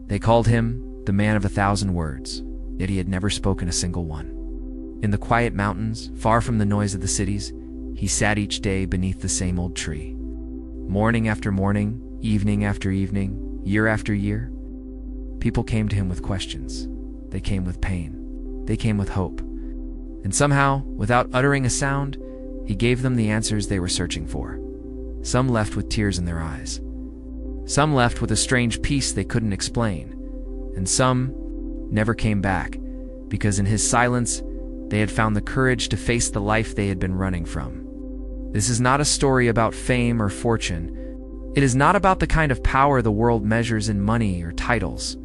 They called him the man of 1,000 words, yet he had never spoken a single one. In the quiet mountains, far from the noise of the cities, he sat each day beneath the same old tree. Morning after morning, evening after evening, year after year, people came to him with questions. They came with pain. They came with hope. And somehow, without uttering a sound, he gave them the answers they were searching for. Some left with tears in their eyes. Some left with a strange peace they couldn't explain. And some never came back, because in his silence, they had found the courage to face the life they had been running from. This is not a story about fame or fortune. It is not about the kind of power the world measures in money or titles.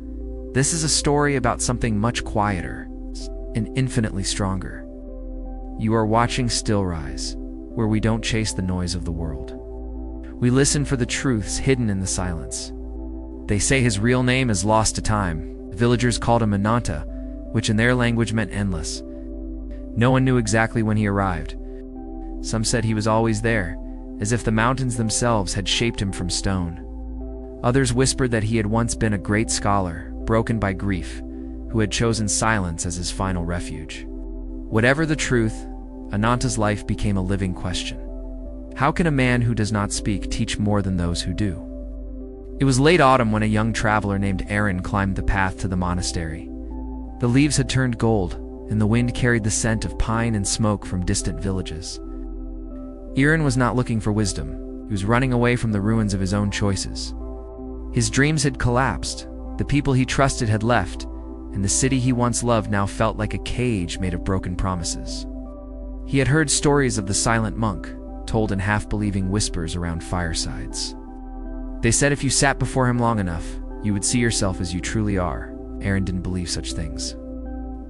This is a story about something much quieter and infinitely stronger. You are watching Still Rise, where we don't chase the noise of the world. We listen for the truths hidden in the silence. They say his real name is lost to time. The villagers called him Ananta, which in their language meant endless. No one knew exactly when he arrived. Some said he was always there, as if the mountains themselves had shaped him from stone. Others whispered that he had once been a great scholar, broken by grief, who had chosen silence as his final refuge. Whatever the truth, Ananta's life became a living question. How can a man who does not speak teach more than those who do? It was late autumn when a young traveler named Aaron climbed the path to the monastery. The leaves had turned gold, and the wind carried the scent of pine and smoke from distant villages. Aaron was not looking for wisdom. He was running away from the ruins of his own choices. His dreams had collapsed, the people he trusted had left, and the city he once loved now felt like a cage made of broken promises. He had heard stories of the silent monk, told in half-believing whispers around firesides. They said if you sat before him long enough, you would see yourself as you truly are. Aaron didn't believe such things.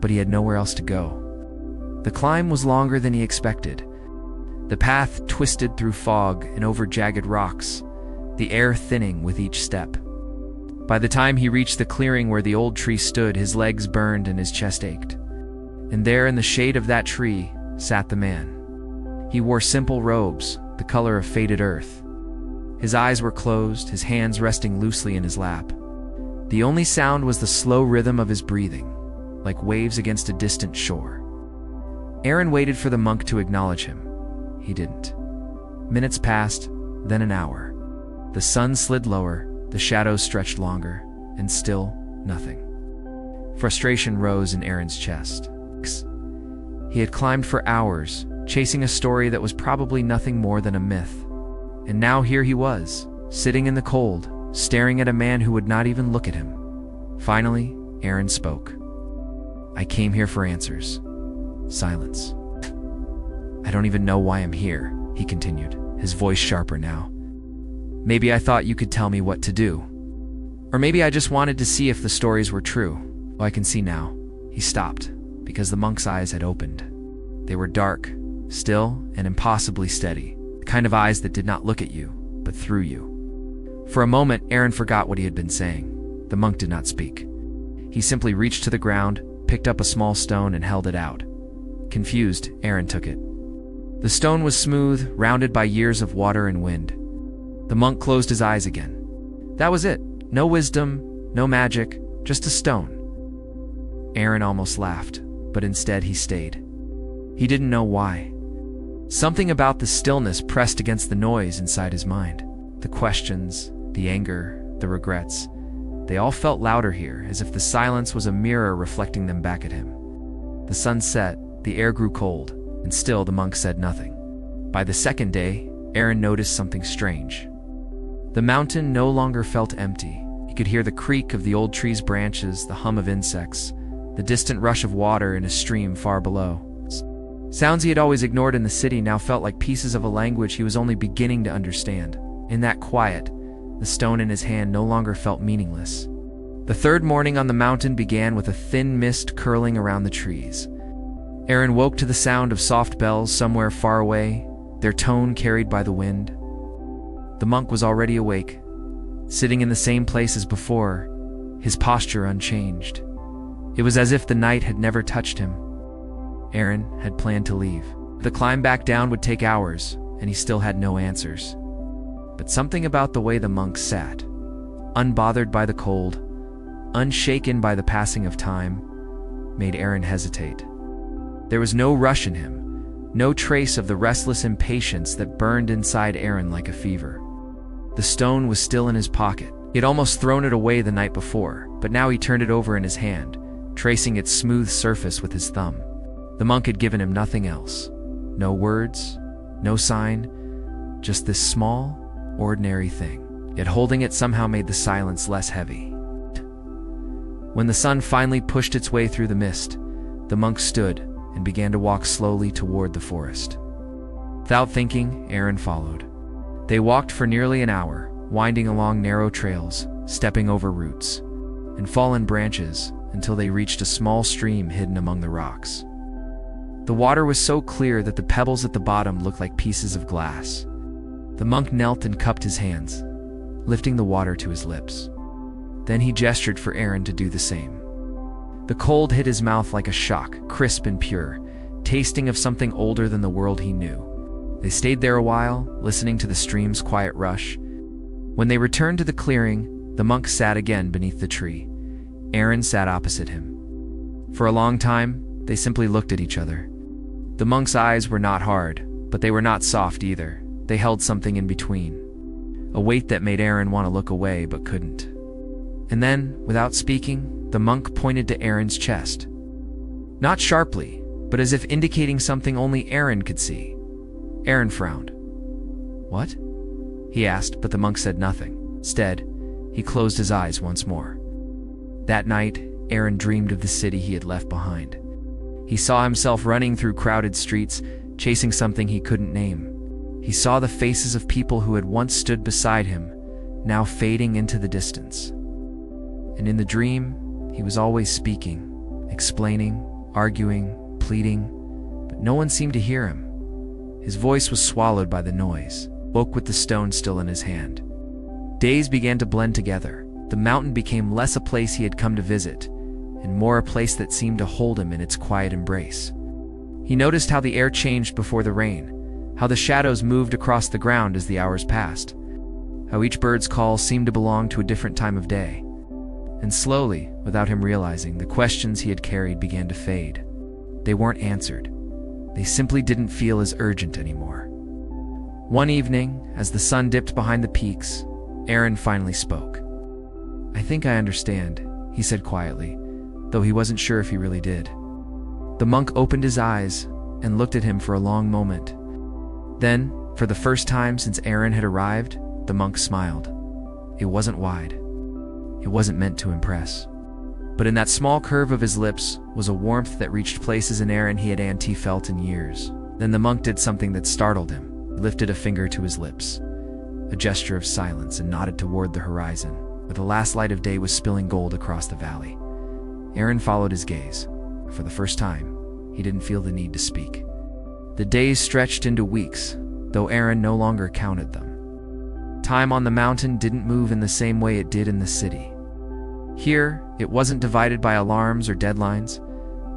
But he had nowhere else to go. The climb was longer than he expected. The path twisted through fog and over jagged rocks, the air thinning with each step. By the time he reached the clearing where the old tree stood, his legs burned and his chest ached. And there in the shade of that tree sat the man. He wore simple robes, the color of faded earth. His eyes were closed, his hands resting loosely in his lap. The only sound was the slow rhythm of his breathing, like waves against a distant shore. Aaron waited for the monk to acknowledge him. He didn't. Minutes passed, then an hour. The sun slid lower, the shadows stretched longer, and still nothing. Frustration rose in Aaron's chest. He had climbed for hours, chasing a story that was probably nothing more than a myth. And now here he was, sitting in the cold, staring at a man who would not even look at him. Finally, Aaron spoke. "I came here for answers." Silence. "I don't even know why I'm here," he continued, his voice sharper now. "Maybe I thought you could tell me what to do. Or maybe I just wanted to see if the stories were true. Oh, I can see now." He stopped, because the monk's eyes had opened. They were dark, still, and impossibly steady, the kind of eyes that did not look at you, but through you. For a moment, Aaron forgot what he had been saying. The monk did not speak. He simply reached to the ground, picked up a small stone, and held it out. Confused, Aaron took it. The stone was smooth, rounded by years of water and wind. The monk closed his eyes again. That was it. No wisdom, no magic, just a stone. Aaron almost laughed, but instead he stayed. He didn't know why. Something about the stillness pressed against the noise inside his mind. The questions, the anger, the regrets, they all felt louder here, as if the silence was a mirror reflecting them back at him. The sun set, the air grew cold, and still the monk said nothing. By the second day, Aaron noticed something strange. The mountain no longer felt empty. He could hear the creak of the old tree's branches, the hum of insects, the distant rush of water in a stream far below. Sounds he had always ignored in the city now felt like pieces of a language he was only beginning to understand. In that quiet, the stone in his hand no longer felt meaningless. The third morning on the mountain began with a thin mist curling around the trees. Aaron woke to the sound of soft bells somewhere far away, their tone carried by the wind. The monk was already awake, sitting in the same place as before, his posture unchanged. It was as if the night had never touched him. Aaron had planned to leave. The climb back down would take hours, and he still had no answers. But something about the way the monk sat, unbothered by the cold, unshaken by the passing of time, made Aaron hesitate. There was no rush in him, no trace of the restless impatience that burned inside Aaron like a fever. The stone was still in his pocket. He had almost thrown it away the night before, but now he turned it over in his hand, tracing its smooth surface with his thumb. The monk had given him nothing else. No words, no sign, just this small, ordinary thing. Yet holding it somehow made the silence less heavy. When the sun finally pushed its way through the mist, the monk stood and began to walk slowly toward the forest. Without thinking, Aaron followed. They walked for nearly an hour, winding along narrow trails, stepping over roots and fallen branches until they reached a small stream hidden among the rocks. The water was so clear that the pebbles at the bottom looked like pieces of glass. The monk knelt and cupped his hands, lifting the water to his lips. Then he gestured for Aaron to do the same. The cold hit his mouth like a shock, crisp and pure, tasting of something older than the world he knew. They stayed there a while, listening to the stream's quiet rush. When they returned to the clearing, the monk sat again beneath the tree. Aaron sat opposite him. For a long time, they simply looked at each other. The monk's eyes were not hard, but they were not soft either. They held something in between, a weight that made Aaron want to look away but couldn't. And then, without speaking, the monk pointed to Aaron's chest. Not sharply, but as if indicating something only Aaron could see. Aaron frowned. "What?" he asked, but the monk said nothing. Instead, he closed his eyes once more. That night, Aaron dreamed of the city he had left behind. He saw himself running through crowded streets, chasing something he couldn't name. He saw the faces of people who had once stood beside him, now fading into the distance. And in the dream, he was always speaking, explaining, arguing, pleading, but no one seemed to hear him. His voice was swallowed by the noise, woke with the stone still in his hand. Days began to blend together. The mountain became less a place he had come to visit, and more a place that seemed to hold him in its quiet embrace. He noticed how the air changed before the rain, how the shadows moved across the ground as the hours passed, how each bird's call seemed to belong to a different time of day. And slowly, without him realizing, the questions he had carried began to fade. They weren't answered. They simply didn't feel as urgent anymore. One evening, as the sun dipped behind the peaks, Aaron finally spoke. "I think I understand," he said quietly, though he wasn't sure if he really did. The monk opened his eyes and looked at him for a long moment. Then, for the first time since Aaron had arrived, the monk smiled. It wasn't wide. It wasn't meant to impress. But in that small curve of his lips was a warmth that reached places in Aaron he hadn't felt in years. Then the monk did something that startled him. He lifted a finger to his lips, a gesture of silence, and nodded toward the horizon, where the last light of day was spilling gold across the valley. Aaron followed his gaze. For the first time, he didn't feel the need to speak. The days stretched into weeks, though Aaron no longer counted them. Time on the mountain didn't move in the same way it did in the city. Here, it wasn't divided by alarms or deadlines,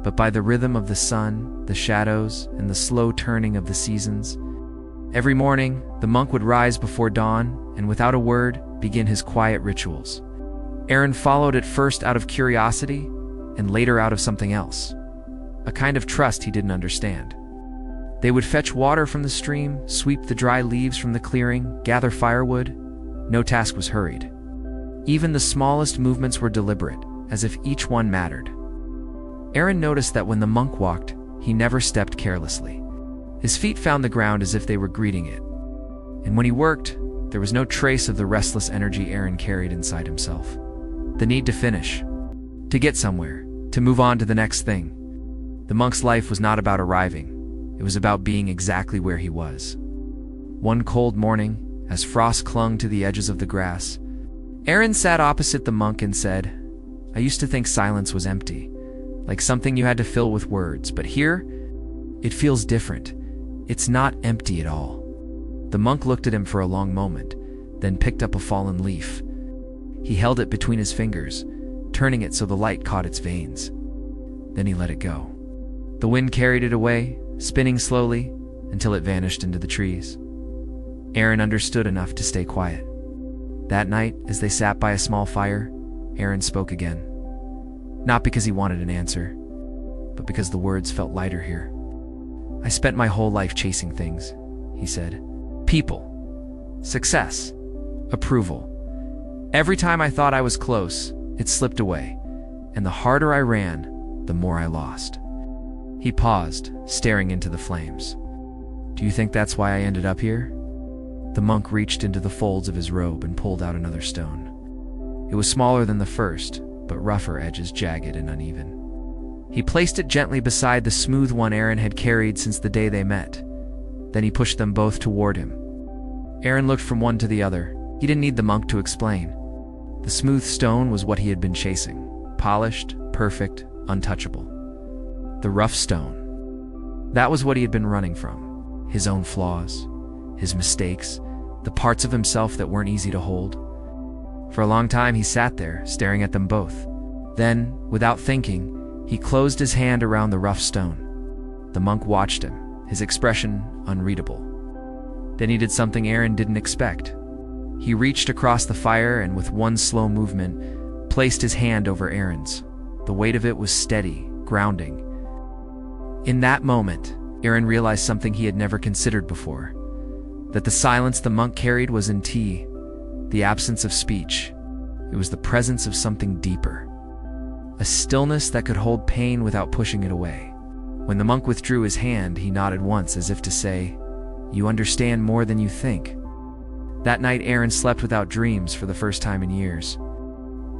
but by the rhythm of the sun, the shadows, and the slow turning of the seasons. Every morning, the monk would rise before dawn and, without a word, begin his quiet rituals. Aaron followed at first out of curiosity and later out of something else, a kind of trust he didn't understand. They would fetch water from the stream, sweep the dry leaves from the clearing, gather firewood. No task was hurried. Even the smallest movements were deliberate, as if each one mattered. Aaron noticed that when the monk walked, he never stepped carelessly. His feet found the ground as if they were greeting it. And when he worked, there was no trace of the restless energy Aaron carried inside himself. The need to finish, to get somewhere, to move on to the next thing. The monk's life was not about arriving. It was about being exactly where he was. One cold morning, as frost clung to the edges of the grass, Aaron sat opposite the monk and said, "I used to think silence was empty, like something you had to fill with words, but here, it feels different. It's not empty at all." The monk looked at him for a long moment, then picked up a fallen leaf. He held it between his fingers, turning it so the light caught its veins. Then he let it go. The wind carried it away, spinning slowly until it vanished into the trees. Aaron understood enough to stay quiet. That night, as they sat by a small fire, Aaron spoke again. Not because he wanted an answer, but because the words felt lighter here. I spent my whole life chasing things, he said. People, success, approval. Every time I thought I was close, it slipped away, and the harder I ran, the more I lost. He paused, staring into the flames. Do you think that's why I ended up here? The monk reached into the folds of his robe and pulled out another stone. It was smaller than the first, but rougher edges jagged and uneven. He placed it gently beside the smooth one Aaron had carried since the day they met. Then he pushed them both toward him. Aaron looked from one to the other. He didn't need the monk to explain. The smooth stone was what he had been chasing. Polished, perfect, untouchable. The rough stone. That was what he had been running from. His own flaws, his mistakes, the parts of himself that weren't easy to hold. For a long time he sat there, staring at them both. Then, without thinking, he closed his hand around the rough stone. The monk watched him, his expression unreadable. Then he did something Aaron didn't expect. He reached across the fire and with one slow movement, placed his hand over Aaron's. The weight of it was steady, grounding. In that moment, Aaron realized something he had never considered before. That the silence the monk carried was in tea, the absence of speech. It was the presence of something deeper. A stillness that could hold pain without pushing it away. When the monk withdrew his hand, he nodded once as if to say, "You understand more than you think." That night, Aaron slept without dreams for the first time in years.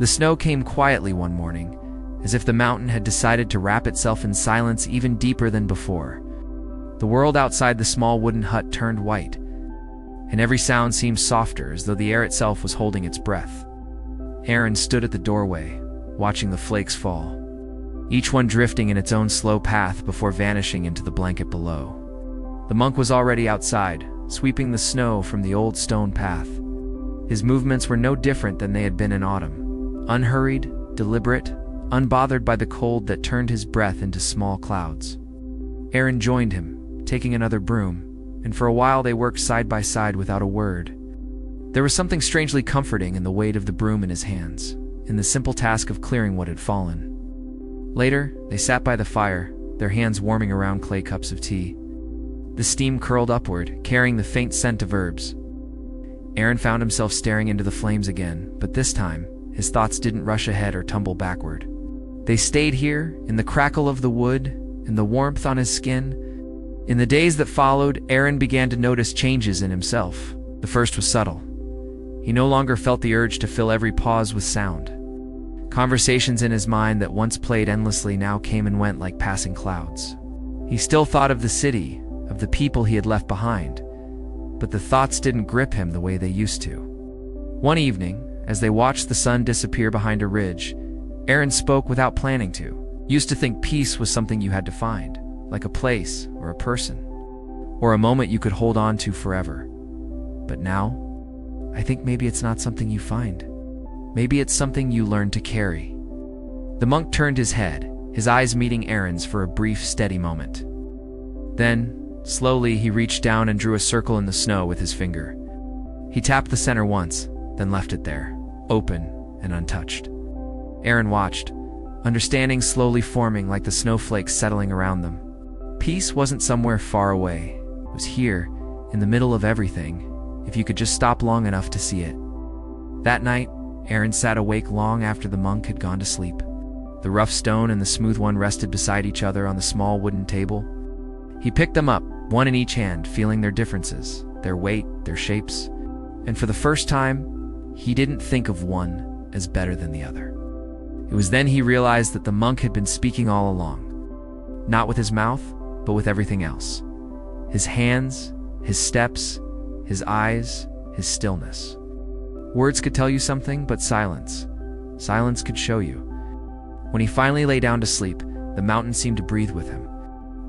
The snow came quietly one morning, as if the mountain had decided to wrap itself in silence even deeper than before. The world outside the small wooden hut turned white, and every sound seemed softer, as though the air itself was holding its breath. Aaron stood at the doorway, watching the flakes fall, each one drifting in its own slow path before vanishing into the blanket below. The monk was already outside, sweeping the snow from the old stone path. His movements were no different than they had been in autumn, unhurried, deliberate, unbothered by the cold that turned his breath into small clouds. Aaron joined him, taking another broom, and for a while they worked side by side without a word. There was something strangely comforting in the weight of the broom in his hands, in the simple task of clearing what had fallen. Later, they sat by the fire, their hands warming around clay cups of tea. The steam curled upward, carrying the faint scent of herbs. Aaron found himself staring into the flames again, but this time, his thoughts didn't rush ahead or tumble backward. They stayed here, in the crackle of the wood, in the warmth on his skin. In the days that followed, Aaron began to notice changes in himself. The first was subtle. He no longer felt the urge to fill every pause with sound. Conversations in his mind that once played endlessly now came and went like passing clouds. He still thought of the city, of the people he had left behind, but the thoughts didn't grip him the way they used to. One evening, as they watched the sun disappear behind a ridge, Aaron spoke without planning to. Used to think peace was something you had to find, like a place or a person, or a moment you could hold on to forever. But now, I think maybe it's not something you find. Maybe it's something you learn to carry. The monk turned his head, his eyes meeting Aaron's for a brief, steady moment. Then, slowly, he reached down and drew a circle in the snow with his finger. He tapped the center once, then left it there, open and untouched. Aaron watched, understanding slowly forming like the snowflakes settling around them. Peace wasn't somewhere far away. It was here, in the middle of everything, if you could just stop long enough to see it. That night, Aaron sat awake long after the monk had gone to sleep. The rough stone and the smooth one rested beside each other on the small wooden table. He picked them up, one in each hand, feeling their differences, their weight, their shapes. And for the first time, he didn't think of one as better than the other. It was then he realized that the monk had been speaking all along. Not with his mouth, but with everything else. His hands, his steps, his eyes, his stillness. Words could tell you something, but silence could show you. When he finally lay down to sleep, the mountain seemed to breathe with him.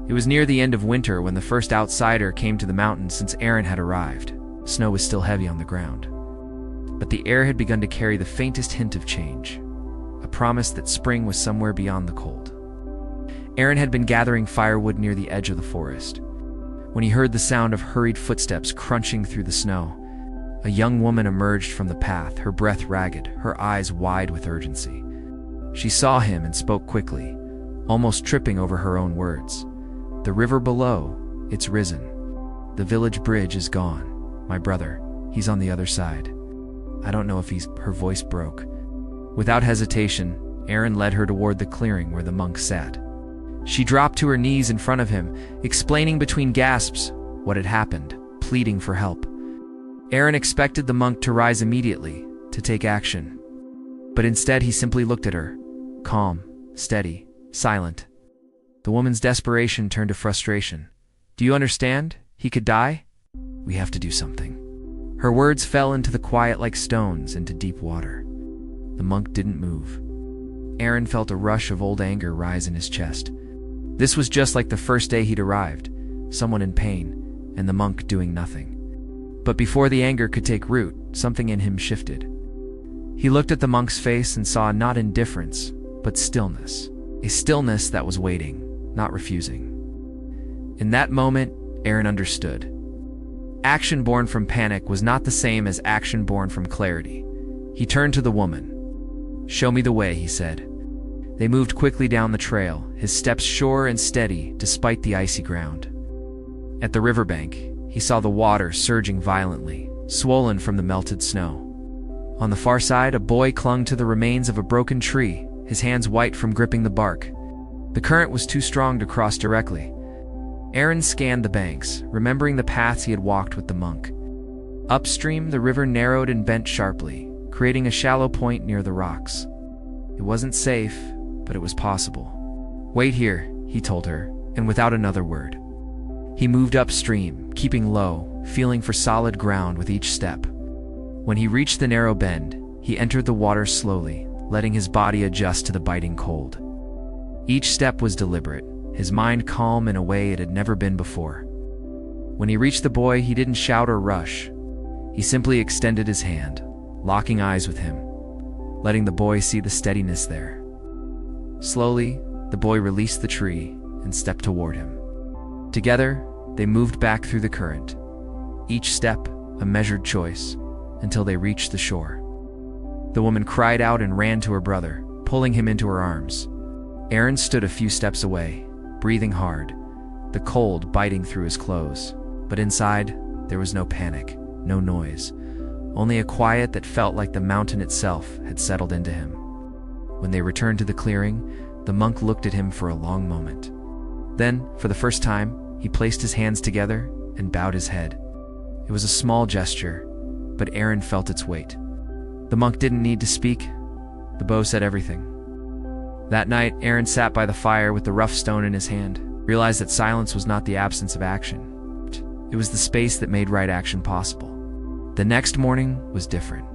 It was near the end of winter when the first outsider came to the mountain since Aaron had arrived. Snow was still heavy on the ground. But the air had begun to carry the faintest hint of change, a promise that spring was somewhere beyond the cold. Aaron had been gathering firewood near the edge of the forest when he heard the sound of hurried footsteps crunching through the snow. A young woman emerged from the path, her breath ragged, her eyes wide with urgency. She saw him and spoke quickly, almost tripping over her own words. "The river below, it's risen. The village bridge is gone. My brother, he's on the other side. I don't know if he's..." Her voice broke. Without hesitation, Aaron led her toward the clearing where the monk sat. She dropped to her knees in front of him, explaining between gasps what had happened, pleading for help. Aaron expected the monk to rise immediately, to take action. But instead he simply looked at her, calm, steady, silent. The woman's desperation turned to frustration. "Do you understand? He could die? We have to do something." Her words fell into the quiet like stones into deep water. The monk didn't move. Aaron felt a rush of old anger rise in his chest. This was just like the first day he'd arrived, someone in pain, and the monk doing nothing. But before the anger could take root, something in him shifted. He looked at the monk's face and saw not indifference, but stillness. A stillness that was waiting, not refusing. In that moment, Aaron understood. Action born from panic was not the same as action born from clarity. He turned to the woman. "Show me the way," he said. They moved quickly down the trail, his steps sure and steady despite the icy ground. At the riverbank, he saw the water surging violently, swollen from the melted snow. On the far side, a boy clung to the remains of a broken tree, his hands white from gripping the bark. The current was too strong to cross directly. Aaron scanned the banks, remembering the paths he had walked with the monk. Upstream, the river narrowed and bent sharply, creating a shallow point near the rocks. It wasn't safe, but it was possible. "Wait here," he told her, and without another word. He moved upstream, keeping low, feeling for solid ground with each step. When he reached the narrow bend, he entered the water slowly, letting his body adjust to the biting cold. Each step was deliberate, his mind calm in a way it had never been before. When he reached the boy, he didn't shout or rush. He simply extended his hand, locking eyes with him, letting the boy see the steadiness there. Slowly, the boy released the tree and stepped toward him. Together, they moved back through the current, each step a measured choice, until they reached the shore. The woman cried out and ran to her brother, pulling him into her arms. Aaron stood a few steps away, breathing hard, the cold biting through his clothes. But inside, there was no panic, no noise, only a quiet that felt like the mountain itself had settled into him. When they returned to the clearing, the monk looked at him for a long moment. Then, for the first time, he placed his hands together and bowed his head. It was a small gesture, but Aaron felt its weight. The monk didn't need to speak. The bow said everything. That night, Aaron sat by the fire with the rough stone in his hand, realized that silence was not the absence of action. It was the space that made right action possible. The next morning was different.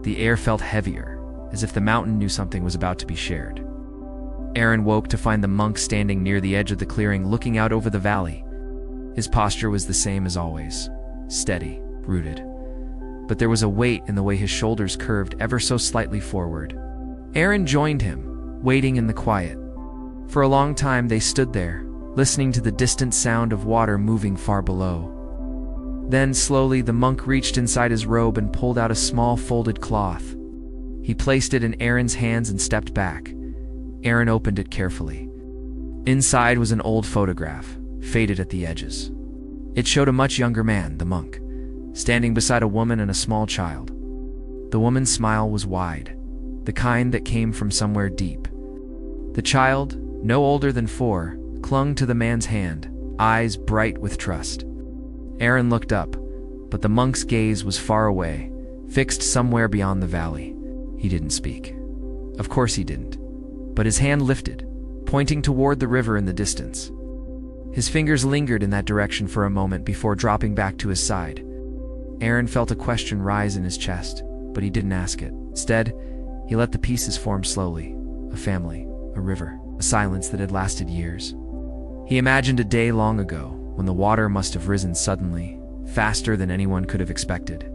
The air felt heavier, as if the mountain knew something was about to be shared. Aaron woke to find the monk standing near the edge of the clearing, looking out over the valley. His posture was the same as always, steady, rooted. But there was a weight in the way his shoulders curved ever so slightly forward. Aaron joined him, waiting in the quiet. For a long time they stood there, listening to the distant sound of water moving far below. Then, slowly, the monk reached inside his robe and pulled out a small folded cloth. He placed it in Aaron's hands and stepped back. Aaron opened it carefully. Inside was an old photograph, faded at the edges. It showed a much younger man, the monk, standing beside a woman and a small child. The woman's smile was wide, the kind that came from somewhere deep. The child, no older than 4, clung to the man's hand, eyes bright with trust. Aaron looked up, but the monk's gaze was far away, fixed somewhere beyond the valley. He didn't speak. Of course he didn't. But his hand lifted, pointing toward the river in the distance. His fingers lingered in that direction for a moment before dropping back to his side. Aaron felt a question rise in his chest, but he didn't ask it. Instead, he let the pieces form slowly. A family, a river, a silence that had lasted years. He imagined a day long ago, when the water must have risen suddenly, faster than anyone could have expected.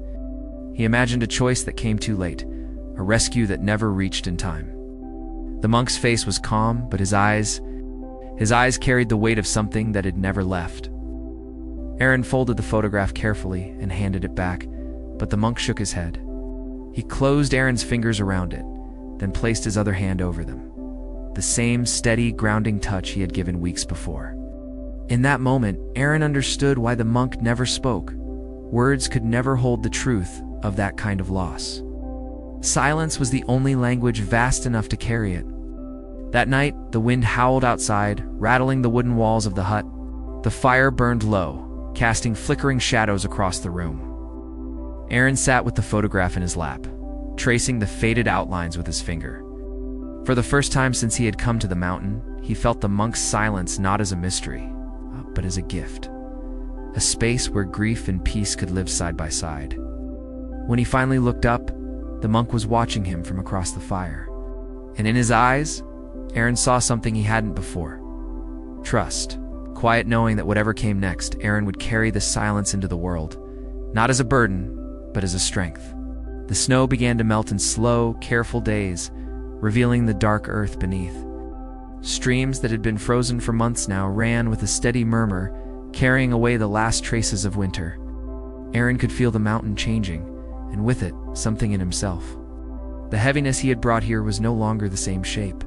He imagined a choice that came too late, a rescue that never reached in time. The monk's face was calm, but his eyes carried the weight of something that had never left. Aaron folded the photograph carefully and handed it back, but the monk shook his head. He closed Aaron's fingers around it, then placed his other hand over them. The same steady, grounding touch he had given weeks before. In that moment, Aaron understood why the monk never spoke. Words could never hold the truth of that kind of loss. Silence was the only language vast enough to carry it. That night, the wind howled outside, rattling the wooden walls of the hut. The fire burned low, casting flickering shadows across the room. Aaron sat with the photograph in his lap, tracing the faded outlines with his finger. For the first time since he had come to the mountain, he felt the monk's silence not as a mystery, but as a gift. A space where grief and peace could live side by side. When he finally looked up, the monk was watching him from across the fire. And in his eyes, Aaron saw something he hadn't before. Trust. Quiet knowing that whatever came next, Aaron would carry this silence into the world, not as a burden, but as a strength. The snow began to melt in slow, careful days, revealing the dark earth beneath. Streams that had been frozen for months now ran with a steady murmur, carrying away the last traces of winter. Aaron could feel the mountain changing, and with it, something in himself. The heaviness he had brought here was no longer the same shape.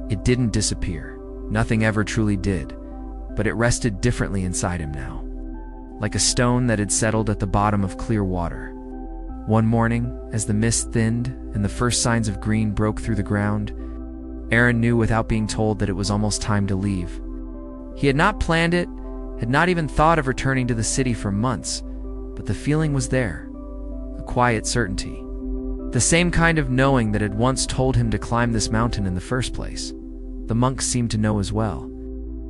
It didn't disappear. Nothing ever truly did, but it rested differently inside him now, like a stone that had settled at the bottom of clear water. One morning, as the mist thinned and the first signs of green broke through the ground, Aaron knew without being told that it was almost time to leave. He had not planned it, had not even thought of returning to the city for months, but the feeling was there, a quiet certainty. The same kind of knowing that had once told him to climb this mountain in the first place. The monk seemed to know as well.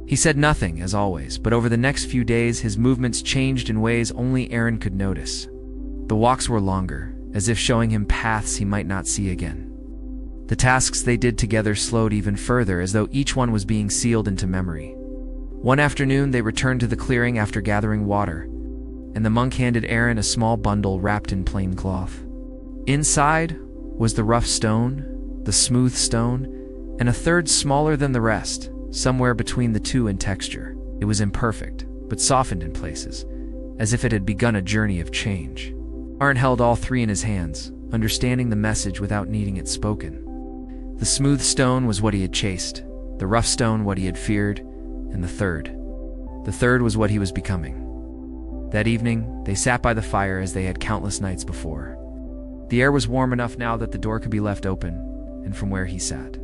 He said nothing, as always, but over the next few days his movements changed in ways only Aaron could notice. The walks were longer, as if showing him paths he might not see again. The tasks they did together slowed even further, as though each one was being sealed into memory. One afternoon they returned to the clearing after gathering water, and the monk handed Aaron a small bundle wrapped in plain cloth. Inside was the rough stone, the smooth stone, and a third smaller than the rest, somewhere between the two in texture. It was imperfect, but softened in places, as if it had begun a journey of change. Aaron held all three in his hands, understanding the message without needing it spoken. The smooth stone was what he had chased, the rough stone what he had feared, and the third was what he was becoming. That evening, they sat by the fire as they had countless nights before. The air was warm enough now that the door could be left open, and from where he sat,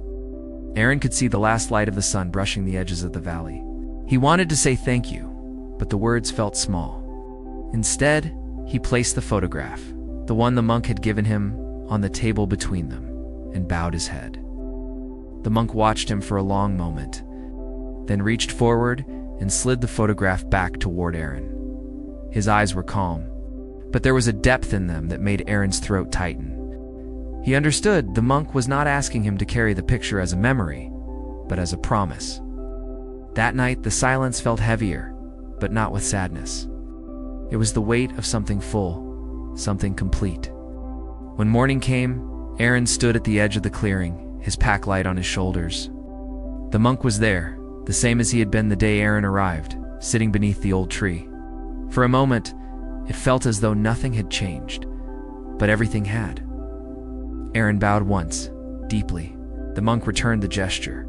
Aaron could see the last light of the sun brushing the edges of the valley. He wanted to say thank you, but the words felt small. Instead, he placed the photograph, the one the monk had given him, on the table between them, and bowed his head. The monk watched him for a long moment, then reached forward and slid the photograph back toward Aaron. His eyes were calm, but there was a depth in them that made Aaron's throat tighten. He understood the monk was not asking him to carry the picture as a memory, but as a promise. That night, the silence felt heavier, but not with sadness. It was the weight of something full, something complete. When morning came, Aaron stood at the edge of the clearing, his pack light on his shoulders. The monk was there, the same as he had been the day Aaron arrived, sitting beneath the old tree. For a moment, it felt as though nothing had changed, but everything had. Aaron bowed once, deeply. The monk returned the gesture,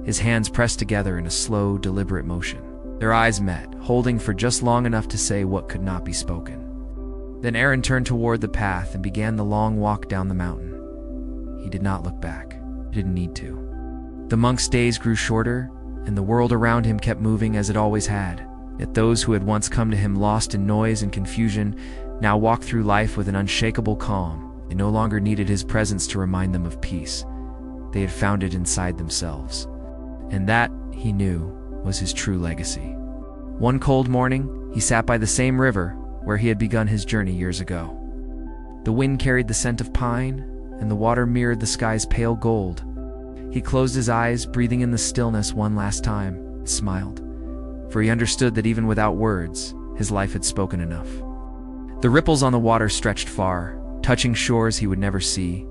his hands pressed together in a slow, deliberate motion. Their eyes met, holding for just long enough to say what could not be spoken. Then Aaron turned toward the path and began the long walk down the mountain. He did not look back. He didn't need to. The monk's days grew shorter, and the world around him kept moving as it always had. Yet those who had once come to him lost in noise and confusion now walked through life with an unshakable calm. They no longer needed his presence to remind them of peace. They had found it inside themselves. And that, he knew, was his true legacy. One cold morning, he sat by the same river where he had begun his journey years ago. The wind carried the scent of pine, and the water mirrored the sky's pale gold. He closed his eyes, breathing in the stillness one last time, and smiled, for he understood that even without words, his life had spoken enough. The ripples on the water stretched far, touching shores he would never see,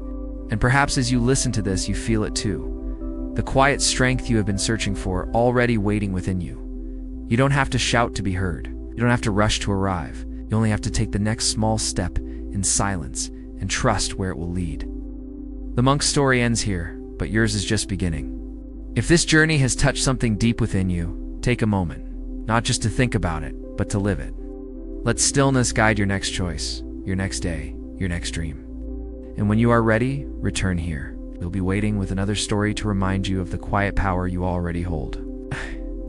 and perhaps as you listen to this, you feel it too. The quiet strength you have been searching for, already waiting within you. You don't have to shout to be heard. You don't have to rush to arrive. You only have to take the next small step in silence, and trust where it will lead. The monk's story ends here, but yours is just beginning. If this journey has touched something deep within you, take a moment, not just to think about it, but to live it. Let stillness guide your next choice, your next day, your next dream. And when you are ready, return here. We'll be waiting with another story to remind you of the quiet power you already hold.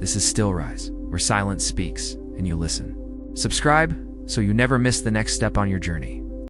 This is Still Rise, where silence speaks and you listen. Subscribe so you never miss the next step on your journey.